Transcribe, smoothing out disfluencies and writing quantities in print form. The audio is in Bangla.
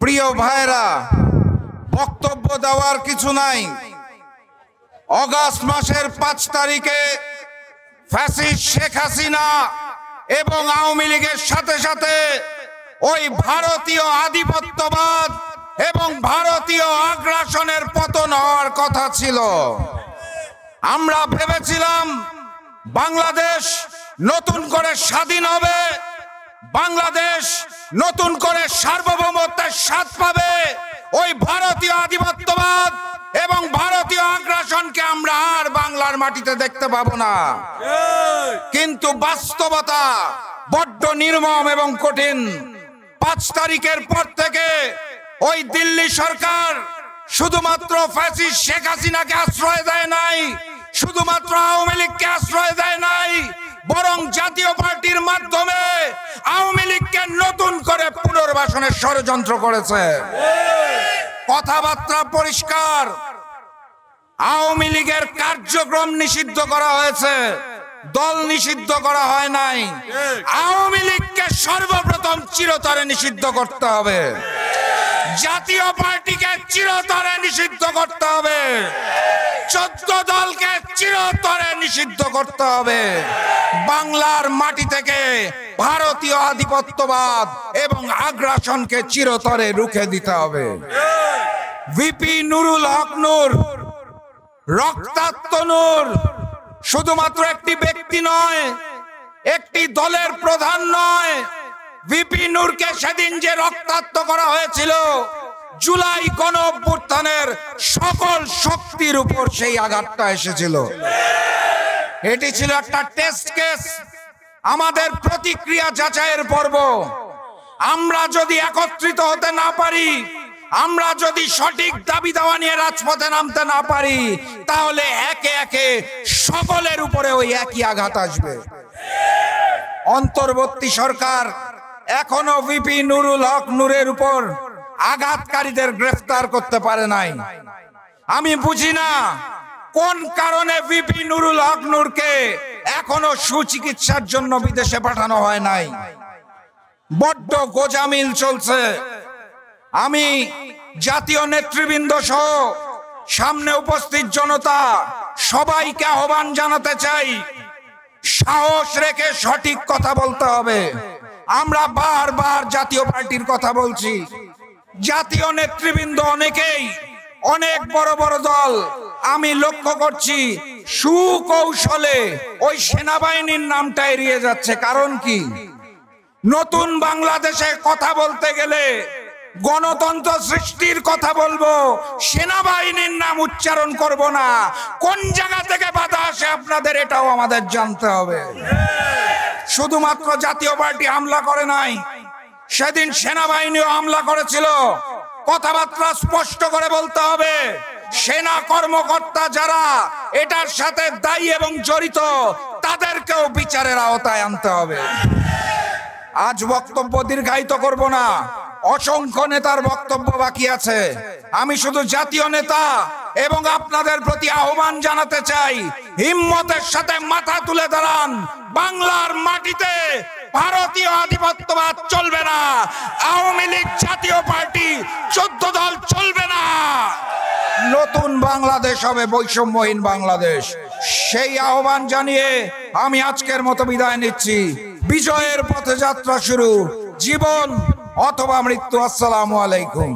প্রিয় ভাইরা, বক্তব্য দেওয়ার কিছু নাই। অগাস্ট মাসের 5 তারিখে ফ্যাসিস্ট শেখ হাসিনা এবং আওয়ামী লীগের সাথে সাথে ওই ভারতীয় আধিপত্যবাদ এবং ভারতীয় আগ্রাসনের পতন হওয়ার কথা ছিল। আমরা ভেবেছিলাম বাংলাদেশ নতুন করে স্বাধীন হবে, বাংলাদেশ নতুন করে সার্বভৌমত্বের স্বাদ পাবে, ওই ভারতীয় আধিপত্যবাদ এবং ভারতীয় আগ্রাসনকে আমরা আর বাংলার মাটিতে দেখতে পাবো না। কিন্তু বাস্তবতা বড্ড নির্মম এবং কঠিন। 5 তারিখের পর থেকে ওই দিল্লি সরকার শুধুমাত্র ফ্যাসিস্ট শেখ হাসিনাকে আশ্রয় দেয় নাই, শুধুমাত্র আওয়ামী লীগকে আশ্রয় দেয় নাই, বরং জাতীয় পার্টির মাধ্যমে আওয়ামী লীগকে নতুন করে পুনর্বাসনের ষড়যন্ত্র করেছে। কথাবার্তা পরিষ্কার, আওয়ামী লীগের কার্যক্রম নিষিদ্ধ করা হয়েছে, দল নিষিদ্ধ করা হয় নাই। আওয়ামী লীগকে সর্বপ্রথম চিরতরে নিষিদ্ধ করতে হবে, জাতীয় পার্টিকে চিরতরে নিষিদ্ধ করতে হবে, 14 দলকে চিরতরে নিষিদ্ধ করতে হবে। বাংলার মাটি থেকে ভারতীয় আধিপত্যবাদ এবং আগ্রাসনকে চিরতরে রুখে দিতে হবে। ভিপি নুরুল হক নূর, রক্তাক্ত নূর, শুধুমাত্র একটি ব্যক্তি নয়, একটি দলের প্রধান নয়। ভিপি নূরকে সেদিন যে রক্তাক্ত করা হয়েছিল, জুলাই গণঅভ্যুত্থানের সকল শক্তির উপর সেই আঘাতটা এসেছিল। এটি ছিল একটা টেস্ট কেস, আমাদের প্রতিক্রিয়া যাচাইয়ের পর্ব। আমরা যদি একত্রিত হতে না পারি, আমরা যদি সঠিক দাবি দাওয়া নিয়ে রাজপথে নামতে না পারি, তাহলে একে একে সকলের উপরে ওই একই আঘাত আসবে। অন্তর্বর্তী সরকার এখনো ভিপি নুরুল হক নূরের উপর আঘাতকারীদের গ্রেফতার করতে পারে নাই। আমি বুঝি না কোন কারণে ভিপি নুরুল হক নূরকে এখনো সুচিকিৎসার জন্য বিদেশে পাঠানো হয় নাই। বড্ড গোজামিল চলছে। আমি জাতীয় নেতৃবৃন্দ সহ সামনে উপস্থিত জনতা সবাইকে আহ্বান জানাতে চাই, সাহস রেখে সঠিক কথা বলতে হবে। আমরা বারবার জাতীয় পার্টির কথা বলছি, জাতীয় নেতৃবৃন্দ অনেকেই, অনেক বড় বড় দল, আমি লক্ষ্য করছি সুকৌশলে ওই সেনাবাহিনীর নামটা এড়িয়ে যাচ্ছে। কারণ কি? নতুন বাংলাদেশে কথা বলতে গেলে, গণতন্ত্র সৃষ্টির কথা বলবো, সেনাবাহিনীর নাম উচ্চারণ করব না। কোন জায়গা থেকে বাধা আসে আপনাদের এটাও আমাদের জানতে হবে। শুধুমাত্র জাতীয় পার্টি হামলা করে নাই, সেদিন সেনাবাহিনীও হামলা করেছিল। কথাবার্তা স্পষ্ট করে বলতে হবে, সেনা কর্মকর্তা যারা এটার সাথে দায়ী এবং জড়িত, তাদেরকেও বিচারের আওতায় আনতে হবে। আজ বক্তব্য দীর্ঘায়িত করব না, অসংখ্য নেতার বক্তব্য বাকি আছে। আমি শুধু জাতীয় নেতা এবং আপনাদের প্রতি আহ্বান জানাতে চাই, হিম্মতের সাথে মাথা তুলে দাঁড়ান। বাংলার মাটিতে ভারতীয় আধিপত্যবাদ চলবে না, আওয়ামী লীগ, জাতীয় পার্টি, 14 দল চলবে না। নতুন বাংলাদেশ হবে বৈষম্যহীন বাংলাদেশ। সেই আহ্বান জানিয়ে আমি আজকের মতো বিদায় নিচ্ছি। বিজয়ের পথে যাত্রা শুরু, জীবন অথবা মৃত্যু। আসসালামু আলাইকুম।